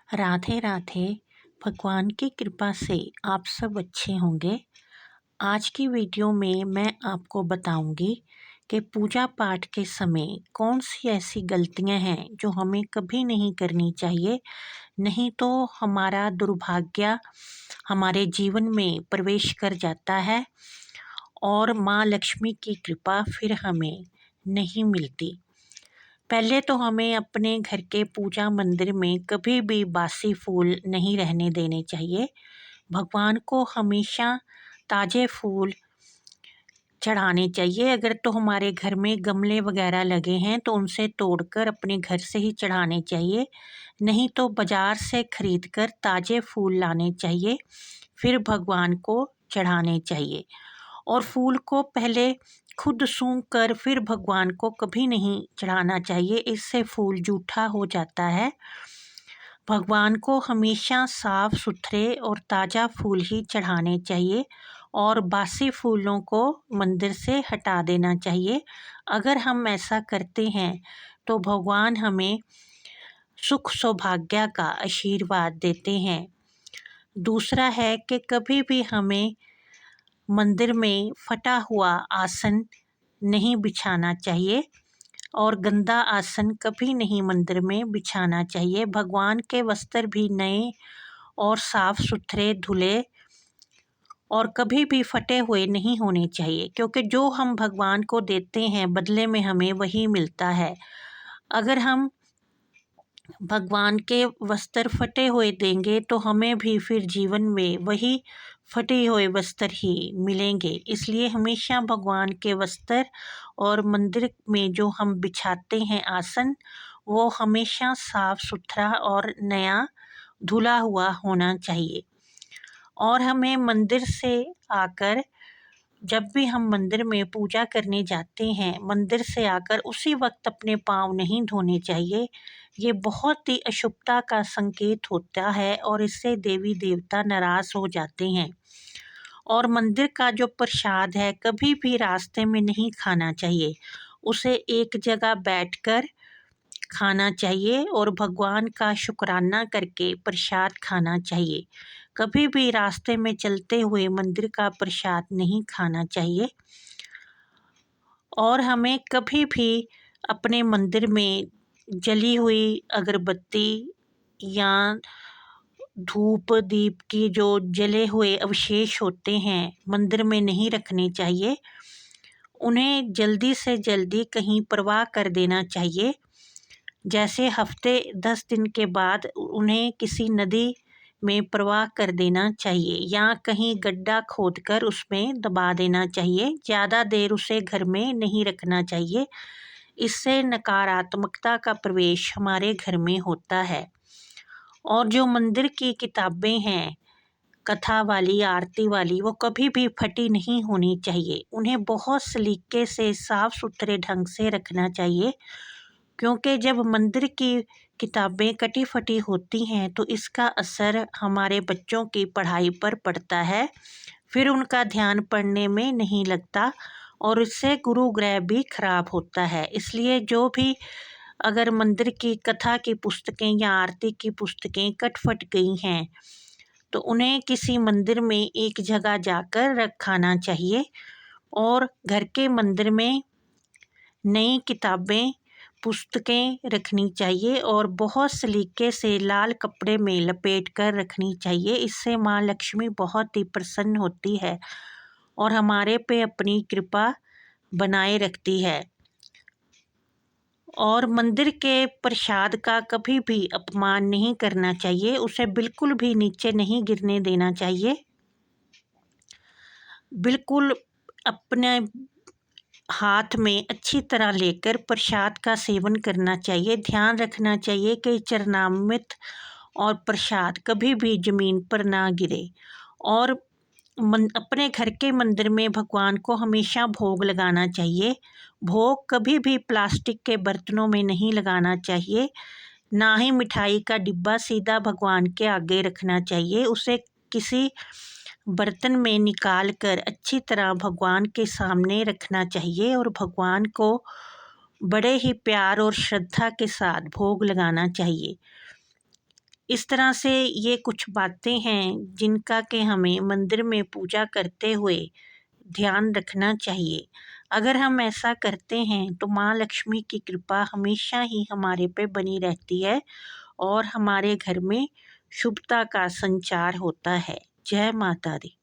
राधे राधे। भगवान की कृपा से आप सब अच्छे होंगे। आज की वीडियो में मैं आपको बताऊंगी कि पूजा पाठ के समय कौन सी ऐसी गलतियां हैं जो हमें कभी नहीं करनी चाहिए, नहीं तो हमारा दुर्भाग्य हमारे जीवन में प्रवेश कर जाता है और माँ लक्ष्मी की कृपा फिर हमें नहीं मिलती। पहले तो हमें अपने घर के पूजा मंदिर में कभी भी बासी फूल नहीं रहने देने चाहिए। भगवान को हमेशा ताज़े फूल चढ़ाने चाहिए। अगर तो हमारे घर में गमले वगैरह लगे हैं तो उनसे तोड़कर अपने घर से ही चढ़ाने चाहिए, नहीं तो बाज़ार से खरीदकर ताज़े फूल लाने चाहिए, फिर भगवान को चढ़ाने चाहिए। और फूल को पहले खुद सूंघ कर फिर भगवान को कभी नहीं चढ़ाना चाहिए, इससे फूल जूठा हो जाता है। भगवान को हमेशा साफ सुथरे और ताज़ा फूल ही चढ़ाने चाहिए और बासी फूलों को मंदिर से हटा देना चाहिए। अगर हम ऐसा करते हैं तो भगवान हमें सुख सौभाग्य का आशीर्वाद देते हैं। दूसरा है कि कभी भी हमें मंदिर में फटा हुआ आसन नहीं बिछाना चाहिए और गंदा आसन कभी नहीं मंदिर में बिछाना चाहिए। भगवान के वस्त्र भी नए और साफ सुथरे धुले और कभी भी फटे हुए नहीं होने चाहिए, क्योंकि जो हम भगवान को देते हैं बदले में हमें वही मिलता है। अगर हम भगवान के वस्त्र फटे हुए देंगे तो हमें भी फिर जीवन में वही फटे हुए वस्त्र ही मिलेंगे। इसलिए हमेशा भगवान के वस्त्र और मंदिर में जो हम बिछाते हैं आसन, वो हमेशा साफ सुथरा और नया धुला हुआ होना चाहिए। और हमें मंदिर से आकर, जब भी हम मंदिर में पूजा करने जाते हैं, मंदिर से आकर उसी वक्त अपने पाँव नहीं धोने चाहिए। ये बहुत ही अशुभता का संकेत होता है और इससे देवी देवता नाराज़ हो जाते हैं। और मंदिर का जो प्रसाद है कभी भी रास्ते में नहीं खाना चाहिए, उसे एक जगह बैठकर खाना चाहिए और भगवान का शुक्राना करके प्रसाद खाना चाहिए। कभी भी रास्ते में चलते हुए मंदिर का प्रसाद नहीं खाना चाहिए। और हमें कभी भी अपने मंदिर में जली हुई अगरबत्ती या धूप दीप की जो जले हुए अवशेष होते हैं मंदिर में नहीं रखने चाहिए। उन्हें जल्दी से जल्दी कहीं प्रवाह कर देना चाहिए। जैसे हफ्ते 10 दिन के बाद उन्हें किसी नदी में प्रवाह कर देना चाहिए या कहीं गड्ढा खोदकर उसमें दबा देना चाहिए। ज़्यादा देर उसे घर में नहीं रखना चाहिए, इससे नकारात्मकता का प्रवेश हमारे घर में होता है। और जो मंदिर की किताबें हैं, कथा वाली आरती वाली, वो कभी भी फटी नहीं होनी चाहिए। उन्हें बहुत सलीके से साफ़ सुथरे ढंग से रखना चाहिए, क्योंकि जब मंदिर की किताबें कटी फटी होती हैं तो इसका असर हमारे बच्चों की पढ़ाई पर पड़ता है, फिर उनका ध्यान पढ़ने में नहीं लगता और इससे गुरु ग्रह भी खराब होता है। इसलिए जो भी अगर मंदिर की कथा की पुस्तकें या आरती की पुस्तकें कट फट गई हैं तो उन्हें किसी मंदिर में एक जगह जाकर रखाना चाहिए और घर के मंदिर में नई किताबें पुस्तकें रखनी चाहिए और बहुत सलीके से लाल कपड़े में लपेट कर रखनी चाहिए। इससे माँ लक्ष्मी बहुत ही प्रसन्न होती है और हमारे पे अपनी कृपा बनाए रखती है। और मंदिर के प्रसाद का कभी भी अपमान नहीं करना चाहिए, उसे बिल्कुल भी नीचे नहीं गिरने देना चाहिए। बिल्कुल अपने हाथ में अच्छी तरह लेकर प्रसाद का सेवन करना चाहिए। ध्यान रखना चाहिए कि चरणामृत और प्रसाद कभी भी ज़मीन पर ना गिरे। और अपने घर के मंदिर में भगवान को हमेशा भोग लगाना चाहिए। भोग कभी भी प्लास्टिक के बर्तनों में नहीं लगाना चाहिए, ना ही मिठाई का डिब्बा सीधा भगवान के आगे रखना चाहिए। उसे किसी बर्तन में निकाल कर अच्छी तरह भगवान के सामने रखना चाहिए और भगवान को बड़े ही प्यार और श्रद्धा के साथ भोग लगाना चाहिए। इस तरह से ये कुछ बातें हैं जिनका कि हमें मंदिर में पूजा करते हुए ध्यान रखना चाहिए। अगर हम ऐसा करते हैं तो माँ लक्ष्मी की कृपा हमेशा ही हमारे पे बनी रहती है और हमारे घर में शुभता का संचार होता है। जय माता दी।